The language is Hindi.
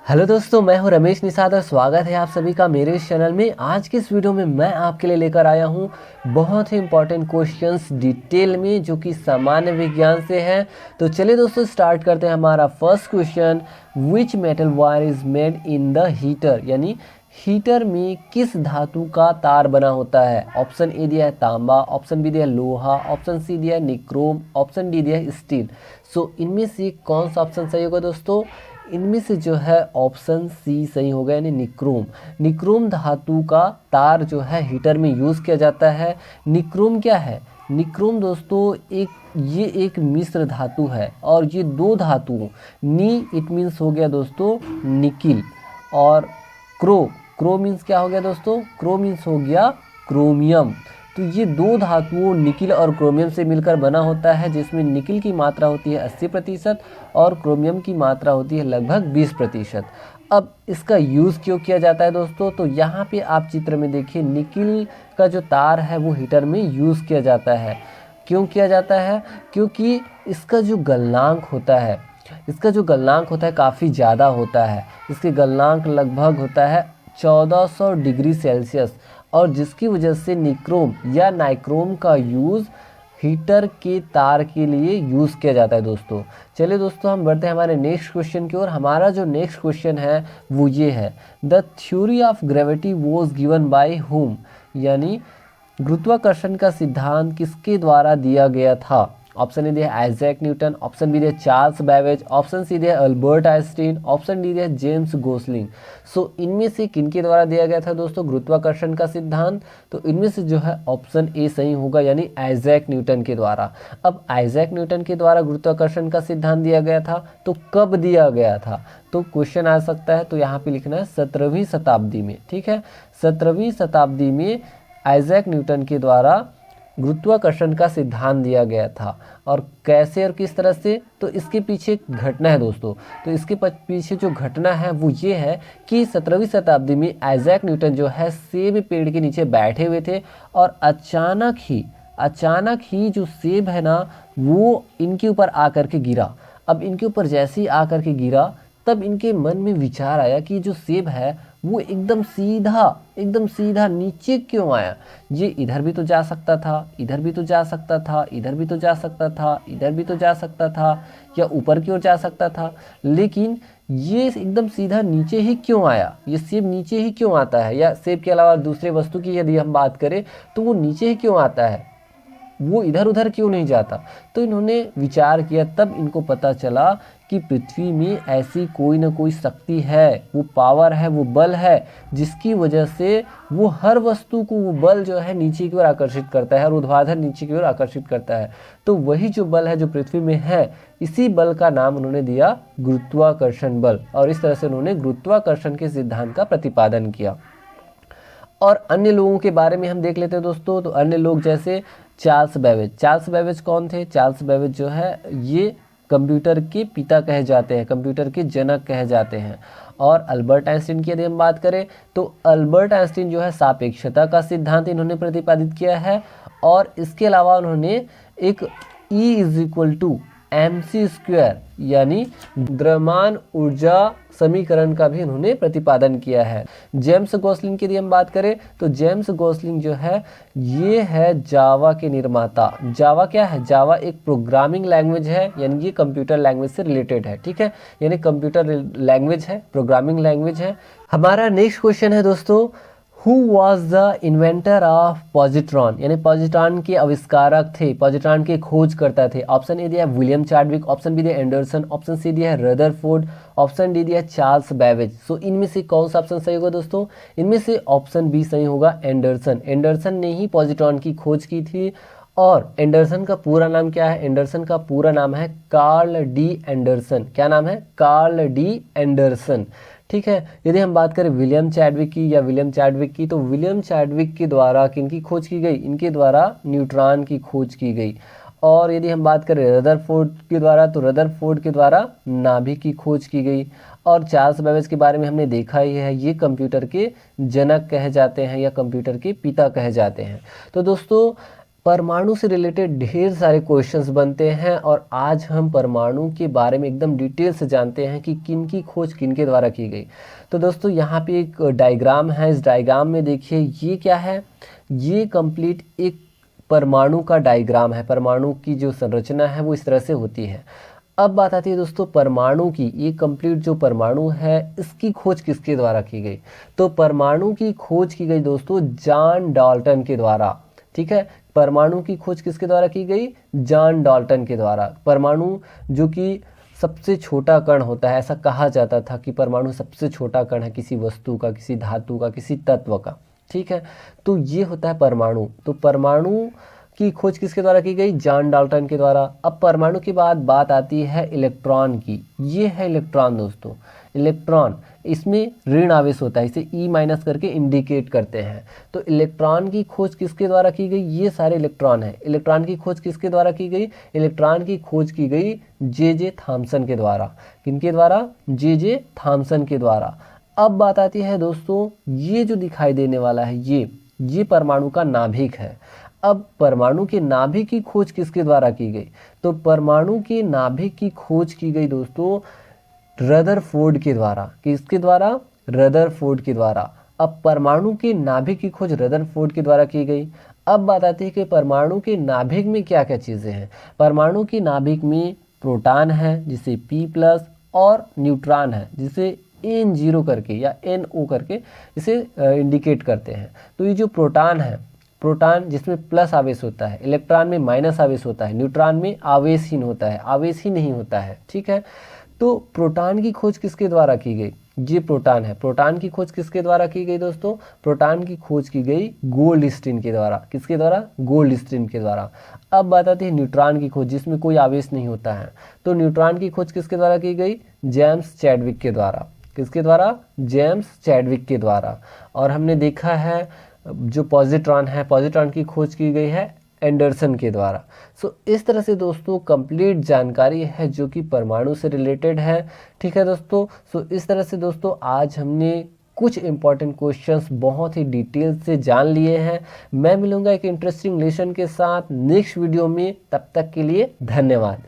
हेलो दोस्तों, मैं हूं रमेश निषाद और स्वागत है आप सभी का मेरे इस चैनल में। आज के इस वीडियो में मैं आपके लिए लेकर आया हूं बहुत ही इंपॉर्टेंट क्वेश्चंस डिटेल में जो कि सामान्य विज्ञान से है। तो चलिए दोस्तों स्टार्ट करते हैं। हमारा first question, which metal wire is made in the heater, यानी हीटर में किस धातु का तार बना होता है। ऑप्शन ए दिया है तांबा, ऑप्शन बी दिया है लोहा, ऑप्शन सी दिया है निक्रोम, ऑप्शन डी दिया है स्टील। सो इनमें से कौन सा ऑप्शन सही होगा दोस्तों? इनमें से जो है ऑप्शन सी सही होगा, यानी निक्रोम। निक्रोम धातु का तार जो है हीटर में यूज़ किया जाता है। निक्रोम क्या है? निक्रोम दोस्तों ये एक मिश्र धातु है और ये दो धातुओं नी इट मीन्स हो गया दोस्तों निकिल, और क्रो मीन्स क्या हो गया दोस्तों? क्रो मीन्स हो गया क्रोमियम। तो ये दो धातुओं निकिल और क्रोमियम से मिलकर बना होता है, जिसमें निकिल की मात्रा होती है 80% और क्रोमियम की मात्रा होती है लगभग 20%। अब इसका यूज़ क्यों किया जाता है दोस्तों? तो यहाँ पे आप चित्र में देखिए, निकिल का जो तार है वो हीटर में यूज़ किया जाता है। क्यों किया जाता है? क्योंकि इसका जो गलनांक होता है काफ़ी ज़्यादा होता है। इसके गलनांक लगभग होता है 1400 डिग्री सेल्सियस, और जिसकी वजह से निक्रोम या नाइक्रोम का यूज़ हीटर के तार के लिए यूज़ किया जाता है दोस्तों। चलिए दोस्तों हम बढ़ते हैं हमारे नेक्स्ट क्वेश्चन की ओर। हमारा जो नेक्स्ट क्वेश्चन है वो ये है, the theory of gravity was given by whom, यानी गुरुत्वाकर्षण का सिद्धांत किसके द्वारा दिया गया था। ऑप्शन ए दिया है आइजैक न्यूटन, ऑप्शन बी दिया चार्ल्स बैबेज, ऑप्शन सी दिया अल्बर्ट आइंस्टीन, ऑप्शन डी दिया जेम्स गोसलिंग। सो इनमें से किनके द्वारा दिया गया था दोस्तों गुरुत्वाकर्षण का सिद्धांत? तो इनमें से जो है ऑप्शन ए सही होगा, यानी आइजैक न्यूटन के द्वारा। अब आइजैक न्यूटन के द्वारा गुरुत्वाकर्षण का सिद्धांत दिया गया था, तो कब दिया गया था? तो क्वेश्चन आ सकता है, तो यहाँ पे लिखना है 17वीं शताब्दी में। ठीक है, 17वीं शताब्दी में आइजैक न्यूटन के द्वारा गुरुत्वाकर्षण का सिद्धांत दिया गया था। और कैसे और किस तरह से? तो इसके पीछे एक घटना है दोस्तों। तो इसके पीछे जो घटना है वो ये है कि 17वीं शताब्दी में आइजैक न्यूटन जो है सेब पेड़ के नीचे बैठे हुए थे, और अचानक ही जो सेब है ना वो इनके ऊपर आकर के गिरा। अब इनके ऊपर जैसे ही आकर के गिरा, तब इनके मन में विचार आया कि जो सेब है वो एकदम सीधा नीचे क्यों आया। ये इधर भी तो जा सकता था, इधर भी तो जा सकता था, इधर भी तो जा सकता था, इधर भी तो जा सकता था, या ऊपर की ओर जा सकता था, लेकिन ये एकदम सीधा नीचे ही क्यों आया? ये सेब नीचे ही क्यों आता है? या सेब के अलावा दूसरे वस्तु की यदि हम बात करें तो वो नीचे ही क्यों आता है, वो इधर उधर क्यों नहीं जाता? तो इन्होंने विचार किया, तब इनको पता चला कि पृथ्वी में ऐसी कोई ना कोई शक्ति है, वो पावर है, वो बल है, जिसकी वजह से वो हर वस्तु को वो बल जो है नीचे की ओर आकर्षित करता है और ऊर्ध्वाधर नीचे की ओर आकर्षित करता है। तो वही जो बल है जो पृथ्वी में है, इसी बल का नाम उन्होंने दिया गुरुत्वाकर्षण बल, और इस तरह से उन्होंने गुरुत्वाकर्षण के सिद्धांत का प्रतिपादन किया। और अन्य लोगों के बारे में हम देख लेते हैं दोस्तों। तो अन्य लोग जैसे चार्ल्स बैबेज कौन थे? चार्ल्स बैबेज जो है ये कंप्यूटर के पिता कहे जाते हैं, कंप्यूटर के जनक कहे जाते हैं। और अल्बर्ट आइंस्टीन की यदि हम बात करें तो अल्बर्ट आइंस्टीन जो है सापेक्षता का सिद्धांत इन्होंने प्रतिपादित किया है। और इसके अलावा उन्होंने एक E=mc² यानी द्रव्यमान ऊर्जा समीकरण का भी इन्होंने प्रतिपादन किया है। जेम्स गोसलिंग की यदि हम बात करें तो जेम्स गोसलिंग जो है ये है जावा के निर्माता। जावा क्या है? जावा एक प्रोग्रामिंग लैंग्वेज है, यानी ये कंप्यूटर लैंग्वेज से रिलेटेड है। ठीक है, यानी कंप्यूटर लैंग्वेज है, प्रोग्रामिंग लैंग्वेज है। हमारा नेक्स्ट क्वेश्चन है दोस्तों, who was the inventor of positron, यानी पॉजिट्रॉन के आविष्कारक थे, पॉजिट्रॉन के खोज करता थे। ऑप्शन ए दिया विलियम चाडविक, ऑप्शन बी दिया एंडरसन, ऑप्शन सी दिया रदरफोर्ड, ऑप्शन डी दिया चार्ल्स बैबेज। सो इनमें से कौन सा ऑप्शन सही होगा दोस्तों? इनमें से ऑप्शन बी सही होगा, एंडरसन ने ही पॉजिट्रॉन की खोज की थी। और एंडरसन का पूरा नाम क्या है? एंडरसन का पूरा नाम है कार्ल डी एंडरसन। क्या नाम है? Carl D Anderson. ठीक है, यदि हम बात करें विलियम चाडविक की, तो विलियम चाडविक के द्वारा किनकी खोज की गई? इनके द्वारा न्यूट्रॉन की खोज की गई। और यदि हम बात करें रदरफोर्ड के द्वारा, तो रदरफोर्ड के द्वारा नाभिक की खोज की गई। और चार्ल्स बैबेज के बारे में हमने देखा ही है, ये कंप्यूटर के जनक कहे जाते हैं या कंप्यूटर के पिता कहे जाते हैं। तो दोस्तों परमाणु से रिलेटेड ढेर सारे क्वेश्चंस बनते हैं और आज हम परमाणु के बारे में एकदम डिटेल से जानते हैं कि किन की खोज किन के द्वारा की गई। तो दोस्तों यहाँ पे एक डायग्राम है, इस डायग्राम में देखिए ये क्या है, ये कंप्लीट एक परमाणु का डायग्राम है। परमाणु की जो संरचना है वो इस तरह से होती है। अब बात आती है दोस्तों परमाणु की, ये कंप्लीट जो परमाणु है इसकी खोज किसके द्वारा की गई। तो परमाणु की खोज की गई दोस्तों जॉन डाल्टन के द्वारा। ठीक है, परमाणु की खोज किसके द्वारा की गई, जॉन डाल्टन के द्वारा। परमाणु जो कि सबसे छोटा कण होता है, ऐसा कहा जाता था कि परमाणु सबसे छोटा कण है किसी वस्तु का, किसी धातु का, किसी तत्व का। ठीक है, तो ये होता है परमाणु। तो परमाणु की खोज किसके द्वारा की गई, जॉन डाल्टन के द्वारा। अब परमाणु के बाद बात आती है इलेक्ट्रॉन की। ये है इलेक्ट्रॉन दोस्तों, इलेक्ट्रॉन, इसमें ऋण आवेश होता है, इसे ई माइनस करके इंडिकेट करते हैं। तो इलेक्ट्रॉन की खोज किसके द्वारा की गई, ये सारे इलेक्ट्रॉन है। इलेक्ट्रॉन की खोज किसके द्वारा की गई, इलेक्ट्रॉन की खोज की गई जे थॉमसन के द्वारा। किनके द्वारा, जे थॉमसन के द्वारा। अब बात आती है दोस्तों, ये जो दिखाई देने वाला है ये परमाणु का नाभिक है। अब परमाणु के नाभिक की खोज किसके द्वारा की गई, तो परमाणु के नाभिक की खोज की गई दोस्तों रदरफोर्ड के द्वारा। किसके द्वारा, रदरफोर्ड के द्वारा। अब परमाणु के नाभिक की खोज रदरफोर्ड के द्वारा की गई। अब बात आती है कि परमाणु के नाभिक में क्या क्या चीज़ें हैं। परमाणु के नाभिक में प्रोटॉन है जिसे P+ और न्यूट्रॉन है जिसे N0 करके या NO करके इसे इंडिकेट करते हैं। तो ये जो प्रोटॉन है, प्रोटॉन जिसमें प्लस आवेश होता है, इलेक्ट्रॉन में माइनस आवेश होता है, न्यूट्रॉन में आवेशहीन होता है, आवेश ही नहीं होता है। ठीक है, तो प्रोटॉन की खोज किसके द्वारा की गई, ये प्रोटॉन है। प्रोटॉन की खोज किसके द्वारा की गई दोस्तों, प्रोटॉन की खोज की गई गोल्डस्टीन के द्वारा। किसके द्वारा, गोल्डस्टीन के द्वारा। अब बात आती है न्यूट्रॉन की खोज जिसमें कोई आवेश नहीं होता है। तो न्यूट्रॉन की खोज किसके द्वारा की गई, जेम्स चैडविक के द्वारा। किसके द्वारा, जेम्स चैडविक के द्वारा। और हमने देखा है जो पॉजिट्रॉन है, पॉजिट्रॉन की खोज की गई है एंडरसन के द्वारा। सो इस तरह से दोस्तों कंप्लीट जानकारी है जो कि परमाणु से रिलेटेड है। ठीक है दोस्तों, सो इस तरह से दोस्तों आज हमने कुछ इंपॉर्टेंट क्वेश्चंस बहुत ही डिटेल से जान लिए हैं। मैं मिलूंगा एक इंटरेस्टिंग लेसन के साथ नेक्स्ट वीडियो में, तब तक के लिए धन्यवाद।